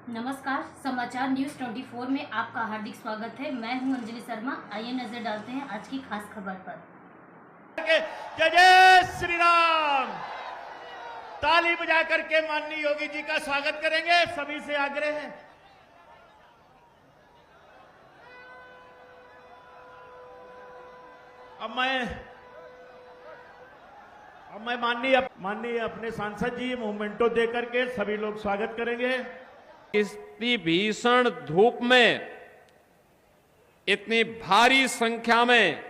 नमस्कार, समाचार न्यूज 24 में आपका हार्दिक स्वागत है। मैं हूं अंजलि शर्मा। आइए नजर डालते हैं आज की खास खबर पर। जय जय श्री राम। ताली बजा करके माननीय योगी जी का स्वागत करेंगे। सभी से आग्रह है। अब मैं माननीय अपने सांसद जी मोमेंटो देकर के सभी लोग स्वागत करेंगे। इतनी भीषण धूप में इतनी भारी संख्या में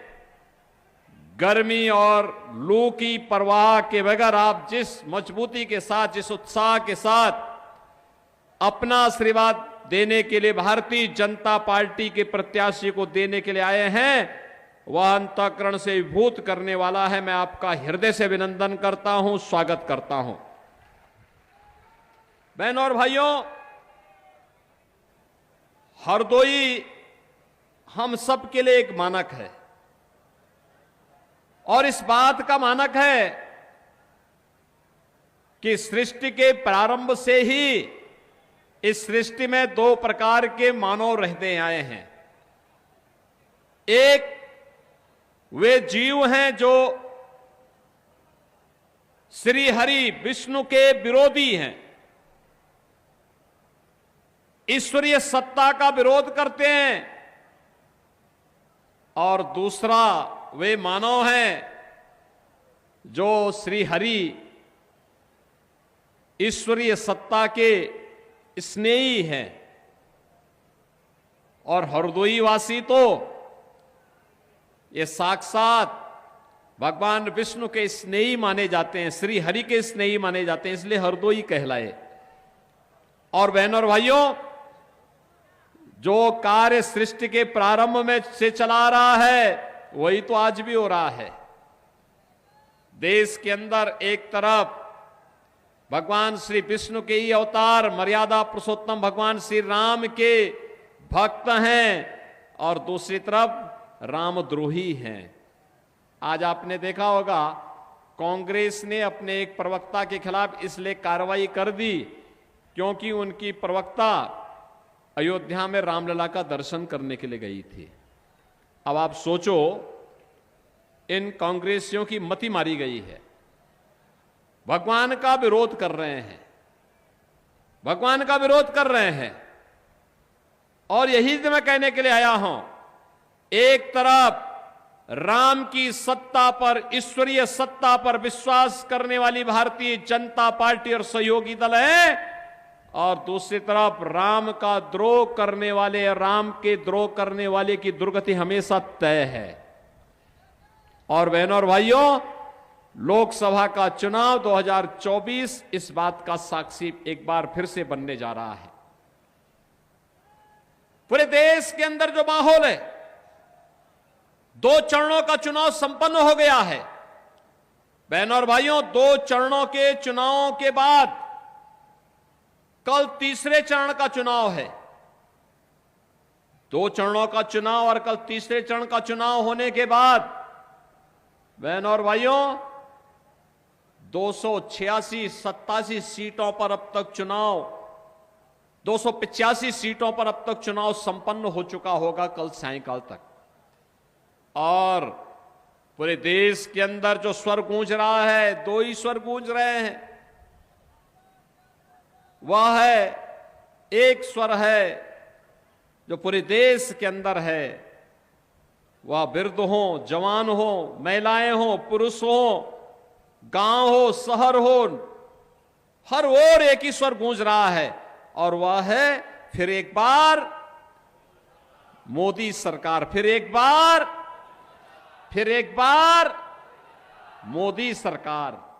गर्मी और लू की परवाह के बगैर आप जिस मजबूती के साथ, जिस उत्साह के साथ अपना आशीर्वाद देने के लिए भारतीय जनता पार्टी के प्रत्याशी को देने के लिए आए हैं, वह अंतःकरण से विभूत करने वाला है। मैं आपका हृदय से अभिनंदन करता हूं, स्वागत करता हूं। बहनों और भाइयों, हरदोई हम सब के लिए एक मानक है और इस बात का मानक है कि सृष्टि के प्रारंभ से ही इस सृष्टि में दो प्रकार के मानव रहते आए हैं। एक वे जीव हैं जो श्री हरि विष्णु के विरोधी हैं, ईश्वरीय सत्ता का विरोध करते हैं, और दूसरा वे मानव हैं जो श्री हरि ईश्वरीय सत्ता के स्नेही हैं। और हरदोई वासी तो ये साक्षात भगवान विष्णु के स्नेही माने जाते हैं, श्री हरि के स्नेही माने जाते हैं, इसलिए हरदोई कहलाए। और बहनों और भाइयों, जो कार्य सृष्टि के प्रारंभ में से चला रहा है वही तो आज भी हो रहा है। देश के अंदर एक तरफ भगवान श्री विष्णु के ही अवतार मर्यादा पुरुषोत्तम भगवान श्री राम के भक्त हैं और दूसरी तरफ रामद्रोही हैं। आज आपने देखा होगा कांग्रेस ने अपने एक प्रवक्ता के खिलाफ इसलिए कार्रवाई कर दी क्योंकि उनकी प्रवक्ता अयोध्या में रामलला का दर्शन करने के लिए गई थी। अब आप सोचो, इन कांग्रेसियों की मति मारी गई है, भगवान का विरोध कर रहे हैं, भगवान का विरोध कर रहे हैं। और यही तो मैं कहने के लिए आया हूं, एक तरफ राम की सत्ता पर, ईश्वरीय सत्ता पर विश्वास करने वाली भारतीय जनता पार्टी और सहयोगी दल है, और दूसरी तरफ राम का द्रोह करने वाले, राम के द्रोह करने वाले की दुर्गति हमेशा तय है। और बहनों और भाइयों, लोकसभा का चुनाव 2024 इस बात का साक्षी एक बार फिर से बनने जा रहा है। पूरे देश के अंदर जो माहौल है, 2 चरणों का चुनाव संपन्न हो गया है। बहनों और भाइयों, 2 चरणों के चुनावों के बाद कल तीसरे चरण का चुनाव है। 2 चरणों का चुनाव और कल तीसरे चरण का चुनाव होने के बाद बहनों और भाइयों, 286-87 सीटों पर अब तक चुनाव, 285 सीटों पर अब तक चुनाव संपन्न हो चुका होगा कल सायंकाल तक। और पूरे देश के अंदर जो स्वर गूंज रहा है, 2 ही स्वर गूंज रहे हैं। वह है, एक स्वर है जो पूरे देश के अंदर है, वह वृद्ध हो, जवान हो, महिलाएं हो, पुरुष हो, गांव हो, शहर हो, हर ओर एक ही स्वर गूंज रहा है, और वह है फिर एक बार मोदी सरकार, फिर एक बार मोदी सरकार।